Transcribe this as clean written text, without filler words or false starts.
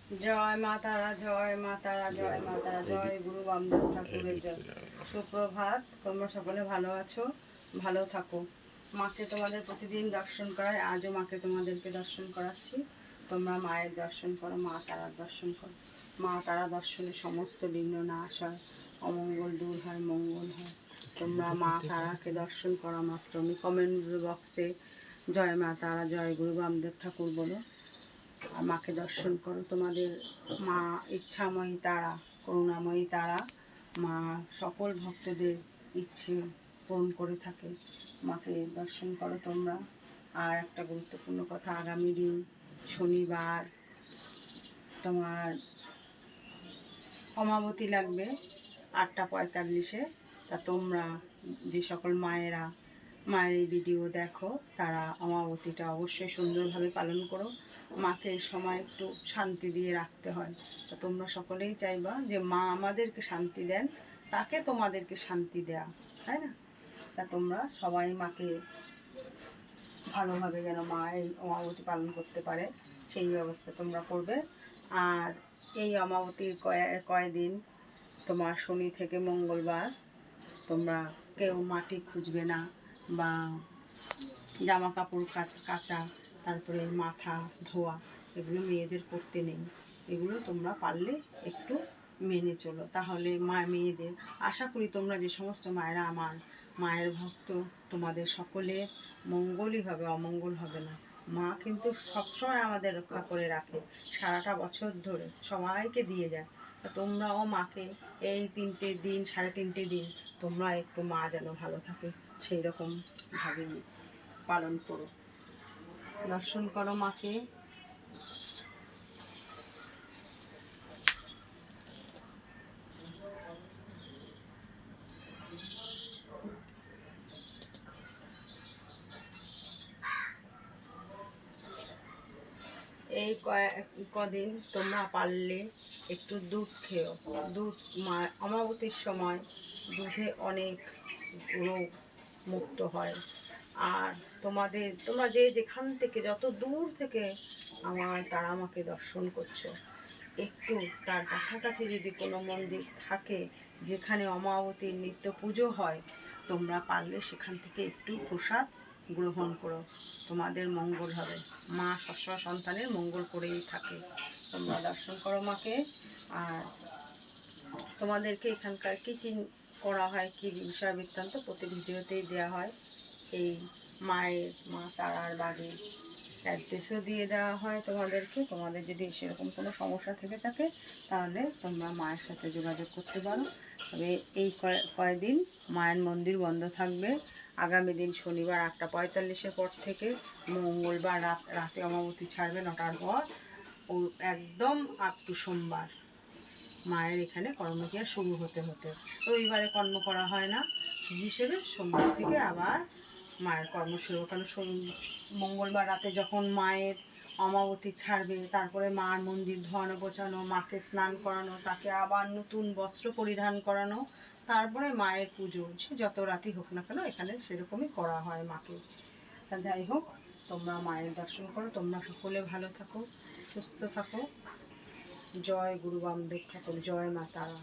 জয় মা তারা, জয় মা তারা, জয় মা তারা, জয় গুরু বামদেব ঠাকুরের জয়। সুপ্রভাত, তোমরা সকলে ভালো আছো, ভালো থাকো। মাকে তোমাদের প্রতিদিন দর্শন করায়, আজও মাকে তোমাদেরকে দর্শন করাচ্ছি। তোমরা মায়ের দর্শন করো, মা তারার দর্শন করো। মা তারা দর্শনে সমস্ত বিঘ্ন নাশ হয়, অমঙ্গল দূর হয়, মঙ্গল হয়। তোমরা মা তারাকে দর্শন করা মাত্র আমি কমেন্ট বক্সে জয় মা তারা, জয় গুরু বামদেব ঠাকুর বলো, আর মাকে দর্শন করো। তোমাদের মা ইচ্ছাময়ী তারা, করুণাময়ী তারা, মা সকল ভক্তদের ইচ্ছে পূরণ করে থাকে। মাকে দর্শন করো তোমরা। আর একটা গুরুত্বপূর্ণ কথা, আগামী দিন শনিবার তোমার অমাবতী লাগবে 8:45-এ। তা তোমরা যে সকল মায়েরা মায়ের এই ভিডিও দেখো, তারা অমাবতীটা অবশ্যই সুন্দরভাবে পালন করো। মাকে এই সময় একটু শান্তি দিয়ে রাখতে হয়। তা তোমরা সকলেই চাইবা যে মা আমাদেরকে শান্তি দেন, তাকে তোমাদেরকে শান্তি দেয়া, তাই না? তা তোমরা সবাই মাকে ভালোভাবে যেন মা এই অমাবতী পালন করতে পারে, সেই ব্যবস্থা তোমরা করবে। আর এই অমাবতীর কয়দিন তোমার শনি থেকে মঙ্গলবার তোমরা কেউ মাটি খুঁজবে না, বা জামা কাপড় কাচা, তারপরে মাথা ধোয়া, এগুলো মেয়েদের করতে নেই। এগুলো তোমরা পারলে একটু মেনে চলো, তাহলে মেয়েদের, আশা করি তোমরা যে সমস্ত মায়েরা আমার মায়ের ভক্ত, তোমাদের সকলের মঙ্গলই হবে, অমঙ্গল হবে না। মা কিন্তু সবসময় আমাদের রক্ষা করে রাখে, সারাটা বছর ধরে সবাইকে দিয়ে যায়। তা তোমরাও মাকে এই 3টে দিন, 3.5 দিন তোমরা একটু মা যেন ভালো থাকে সেই রকমভাবে পালন করো, দর্শন করো মাকে। এই কদিন তোমরা পারলে একটু দুধ খেও। দুধ অমাবতীর সময় দুধে অনেক রোগ মুক্ত হয়। আর তোমরা যে যেখান থেকে, যত দূর থেকে তারা আমাকে দর্শন করছো, একটু তার কাছাকাছি যদি কোনো মন্দির থাকে যেখানে অমাবতীর নিত্য পুজো হয়, তোমরা পারলে সেখান থেকে একটু প্রসাদ গ্রহণ করো, তোমাদের মঙ্গল হবে। মা সবসময় সন্তানের মঙ্গল করেই থাকে। তোমরা দর্শন করো মাকে। আর তোমাদেরকে এখানকার কী কী করা হয়, কী বিষয় বৃত্তান্ত প্রতি ভিডিওতেই দেওয়া হয়। এই মা তারার বাড়ির অ্যাড্রেসও দিয়ে দেওয়া হয় তোমাদেরকে। তোমাদের যদি সেরকম কোনো সমস্যা থেকে থাকে তাহলে তোমরা মায়ের সাথে যোগাযোগ করতে পারো। তবে এই কয়দিন মায়ের মন্দির বন্ধ থাকবে। আগামী দিন শনিবার 8:45-এর পর থেকে মঙ্গলবার রাতে অমাবতী ছাড়বে 9টার পর, ও একদম আপ টু সোমবার মায়ের এখানে কর্মক্রিয়া শুরু হতে রবিবারে কর্ম করা হয় না, সেই হিসেবে সোমবার থেকে আবার মায়ের কর্ম শুরু। কারণ মঙ্গলবার রাতে যখন মায়ের অমাবতী ছাড়বে, তারপরে মার মন্দির ধোয়ানো গোছানো, মাকে স্নান করানো, তাকে আবার নতুন বস্ত্র পরিধান করানো, তারপরে মায়ের পুজো, সে যত রাতি হোক না কেন এখানে সেরকমই করা হয় মাকে। তা যাই হোক, তোমরা মায়ের দর্শন করো। তোমরা সকলে ভালো থাকো, সুস্থ থাকো। জয় গুরু বামদেব ঠাকুর, জয় মা তারা।